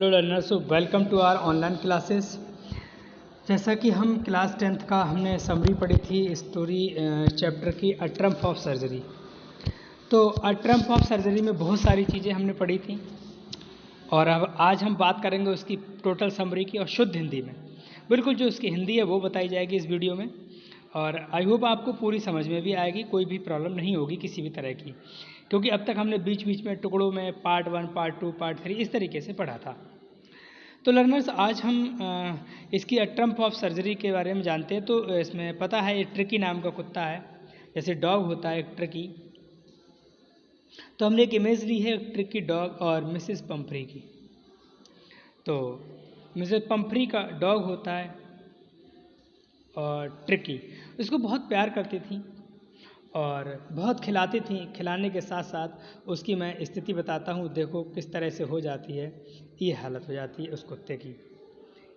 Hello learners, welcome to our online classes. जैसा कि हम क्लास 10th का हमने समरी पढ़ी थी स्टोरी चैप्टर की अ ट्रम्प ऑफ सर्जरी। तो अ ट्रम्प ऑफ सर्जरी में बहुत सारी चीज़ें हमने पढ़ी थी और अब आज हम बात करेंगे उसकी टोटल समरी की और शुद्ध हिंदी में। बिल्कुल जो उसकी हिंदी है वो बताई जाएगी इस वीडियो में और आई होप आपको पूरी समझ में भी आएगी, कोई भी प्रॉब्लम नहीं होगी किसी भी तरह की, क्योंकि अब तक हमने बीच बीच में टुकड़ों में पार्ट 1, पार्ट 2, पार्ट 3 इस तरीके से पढ़ा था। तो लर्नर्स आज हम इसकी ट्रम्प ऑफ सर्जरी के बारे में जानते हैं। तो इसमें पता है ये ट्रिकी नाम का कुत्ता है, जैसे डॉग होता है एक ट्रिकी। तो हमने एक इमेज ली है ट्रिकी डॉग और मिसेस पंफ्री की। तो मिसेस पंफ्री का डॉग होता है और ट्रिकी उसको बहुत प्यार करती थी और बहुत खिलाती थी। खिलाने के साथ साथ उसकी मैं स्थिति बताता हूँ, देखो किस तरह से हो जाती है, ये हालत हो जाती है उस कुत्ते की।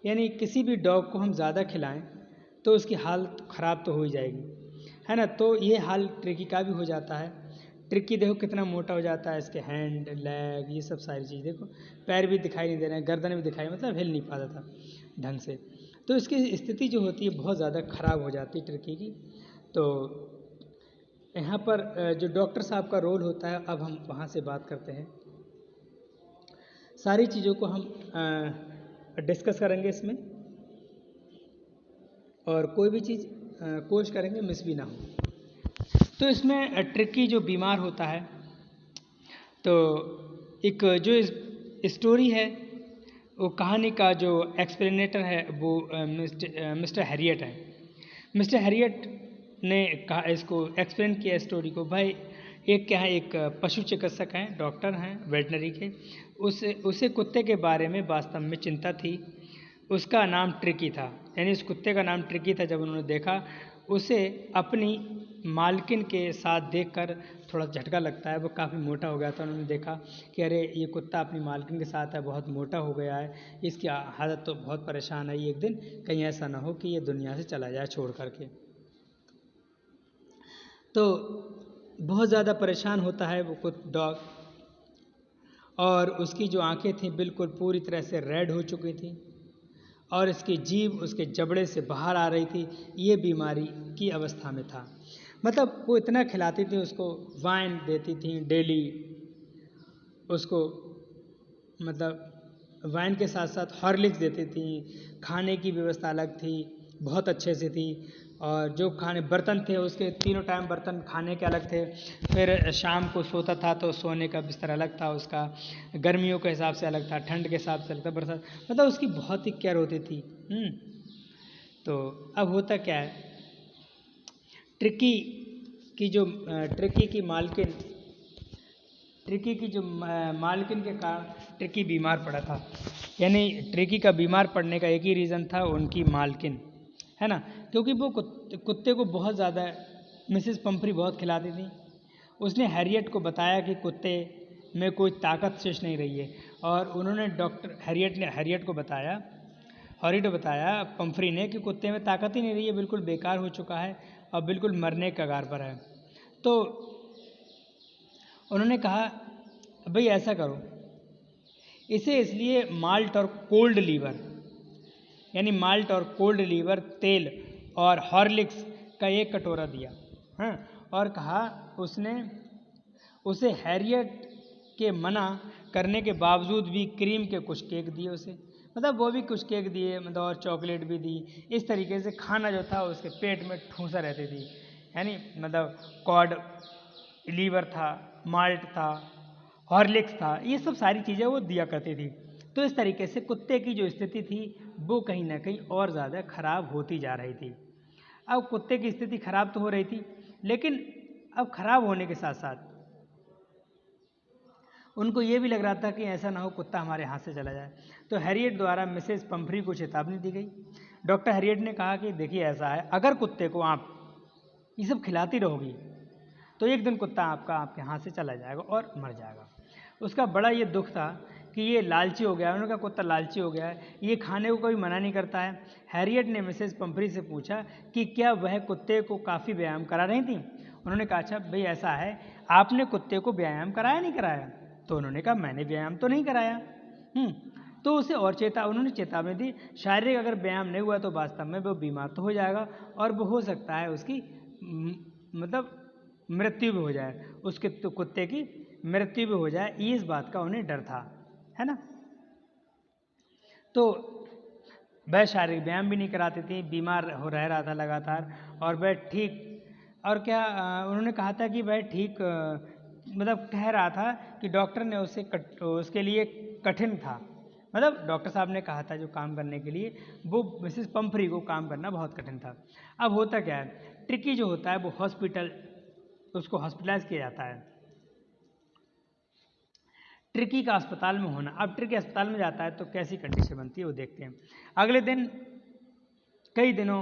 यानी किसी भी डॉग को हम ज़्यादा खिलाएं तो उसकी हालत ख़राब तो हो ही जाएगी, है ना। तो ये हाल ट्रिकी का भी हो जाता है। ट्रिकी देखो कितना मोटा हो जाता है, इसके हैंड, लेग, ये सब सारी चीज़ देखो, पैर भी दिखाई नहीं दे रहे हैं, गर्दन भी दिखाई, मतलब हिल नहीं पाता था ढंग से। तो इसकी स्थिति जो होती है बहुत ज़्यादा ख़राब हो जाती है ट्रिकी की। तो यहाँ पर जो डॉक्टर साहब का रोल होता है, अब हम वहाँ से बात करते हैं। सारी चीज़ों को हम डिस्कस करेंगे इसमें और कोई भी चीज़ कोशिश करेंगे मिस भी ना हो। तो इसमें ट्रिकी जो बीमार होता है, तो एक जो स्टोरी है, वो कहानी का जो एक्सप्लेनेटर है वो मिस्टर हैरियट है। मिस्टर हैरियट ने कहा, इसको एक्सप्लेन किया स्टोरी को। भाई एक क्या है, एक पशु चिकित्सक हैं, डॉक्टर हैं वेटनरी के। उसे कुत्ते के बारे में वास्तव में चिंता थी। उसका नाम ट्रिकी था, यानी इस कुत्ते का नाम ट्रिकी था। जब उन्होंने देखा उसे अपनी मालकिन के साथ देखकर थोड़ा झटका लगता है, वो काफ़ी मोटा हो गया था। उन्होंने देखा कि अरे ये कुत्ता अपनी मालकिन के साथ है, बहुत मोटा हो गया है, इसकी हालत तो बहुत परेशान है, ये एक दिन कहीं ऐसा ना हो कि ये दुनिया से चला जाए छोड़ करके। तो बहुत ज़्यादा परेशान होता है वो डॉग, और उसकी जो आंखें थीं बिल्कुल पूरी तरह से रेड हो चुकी थी और इसकी जीभ उसके जबड़े से बाहर आ रही थी। ये बीमारी की अवस्था में था। मतलब वो इतना खिलाती थी उसको, वाइन देती थी डेली उसको, मतलब वाइन के साथ साथ हॉर्लिक्स देती थी। खाने की व्यवस्था अलग थी, बहुत अच्छे से थी। और जो खाने बर्तन थे उसके तीनों टाइम बर्तन खाने के अलग थे। फिर शाम को सोता था तो सोने का बिस्तर अलग था उसका, गर्मियों के हिसाब से अलग था, ठंड के हिसाब से अलग था, बरसात, मतलब उसकी बहुत ही केयर होती थी। तो अब होता क्या है, ट्रिकी की जो ट्रिकी की मालकिन ट्रिकी की जो मालकिन के कारण ट्रिकी बीमार पड़ा था। यानी ट्रिकी का बीमार पड़ने का एक ही रीज़न था, उनकी मालकिन, है ना। क्योंकि वो कुत्ते को बहुत ज़्यादा मिसेस पंफ्री बहुत खिलाती थी। उसने हैरियट को बताया कि कुत्ते में कोई ताकत शेष नहीं रही है, और उन्होंने डॉक्टर हैरियट को बताया, पंफ्री ने, कि कुत्ते में ताकत ही नहीं रही है, बिल्कुल बेकार हो चुका है और बिल्कुल मरने के कगार पर है। तो उन्होंने कहा भाई ऐसा करो, इसे इसलिए माल्ट और कोल्ड लीवर, यानी माल्ट और कोल्ड लीवर तेल और हॉर्लिक्स का एक कटोरा दिया, हाँ, और कहा उसे हैरियट के मना करने के बावजूद भी क्रीम के कुछ केक दिए उसे, मतलब वो भी कुछ केक दिए, मतलब और चॉकलेट भी दी। इस तरीके से खाना जो था उसके पेट में ठूंसा रहती थी। यानी मतलब कॉड लीवर था, माल्ट था, हॉर्लिक्स था, ये सब सारी चीज़ें वो दिया करती थी। तो इस तरीके से कुत्ते की जो स्थिति थी वो कहीं ना कहीं और ज़्यादा खराब होती जा रही थी। अब कुत्ते की स्थिति खराब तो हो रही थी, लेकिन अब खराब होने के साथ साथ उनको ये भी लग रहा था कि ऐसा ना हो कुत्ता हमारे हाथ से चला जाए। तो हैरियट द्वारा मिसेस पंफ्री को चेतावनी दी गई। डॉक्टर हैरियट ने कहा कि देखिए ऐसा है, अगर कुत्ते को आप ये सब खिलाती रहोगी तो एक दिन कुत्ता आपके हाथ से चला जाएगा और मर जाएगा। उसका बड़ा ये दुख था कि ये लालची हो गया है, उन्होंने कहा कुत्ता लालची हो गया है, ये खाने को कभी मना नहीं करता है। हैरियट ने मिसेस पंफ्री से पूछा कि क्या वह कुत्ते को काफ़ी व्यायाम करा रही थी। उन्होंने कहा अच्छा भाई ऐसा है, आपने कुत्ते को व्यायाम कराया नहीं कराया? तो उन्होंने कहा मैंने व्यायाम तो नहीं कराया। तो उसे और उन्होंने चेतावनी दी, शारीरिक अगर व्यायाम नहीं हुआ तो वास्तव में वो बीमार तो हो जाएगा और वो हो सकता है उसकी मतलब मृत्यु भी हो जाए, उसके तो कुत्ते की मृत्यु भी हो जाए, इस बात का उन्हें डर था, है ना। तो वह शारीरिक व्यायाम भी नहीं कराती थी, बीमार हो रहा था लगातार, और वह ठीक और क्या उन्होंने कहा था कि वह ठीक मतलब कह रहा था कि डॉक्टर ने उसके लिए कठिन था, मतलब डॉक्टर साहब ने कहा था जो काम करने के लिए, वो मिसेस पंफरी को काम करना बहुत कठिन था। अब होता क्या है, ट्रिकी जो होता है वो उसको हॉस्पिटलाइज किया जाता है, ट्रिकी का अस्पताल में होना। अब ट्रिकी अस्पताल में जाता है तो कैसी कंडीशन बनती है वो देखते हैं। अगले दिन कई दिनों